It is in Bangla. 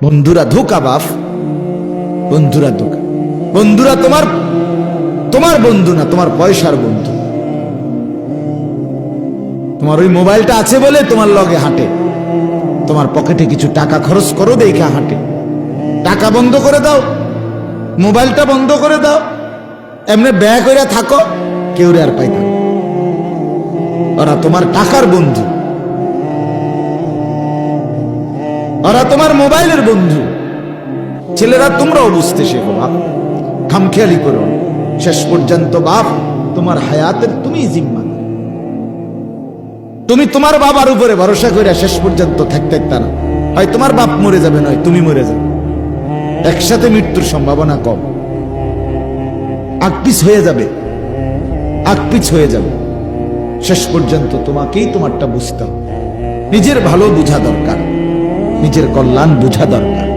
বন্ধুরা ধোকা বাপ, বন্ধুরা ধোকা। বন্ধুরা তোমার তোমার বন্ধু না, তোমার পয়সার বন্ধু। তোমার ওই মোবাইলটা আছে বলে তোমার লগে হাঁটে, তোমার পকেটে কিছু টাকা খরচ করো দেখা হাঁটে। টাকা বন্ধ করে দাও, মোবাইলটা বন্ধ করে দাও, এমনি ব্যয় করে থাকো, কেউ আর পাই না। ওরা তোমার টাকার বন্ধু, ওরা তোমার মোবাইলের বন্ধু। ছেলেরা তোমরাও বুঝতে শেখো বাপ, খামখেয়ালি করো। শেষ পর্যন্ত বাপ তোমার হায়াতের তুমি জিম্মা। তুমি তোমার বাবার উপরে ভরসা করে শেষ পর্যন্ত থাকতে না, হয় তোমার বাপ মরে যাবে, নয় তুমি মরে যাবে। একসাথে মৃত্যুর সম্ভাবনা কম। আকপিছ হয়ে যাবে, আকপিছ হয়ে যাবে। শেষ পর্যন্ত তোমাকেই তোমারটা বুঝতে হবে। নিজের ভালো বোঝা দরকার, নিজের কল্যাণ বোঝা দরকার।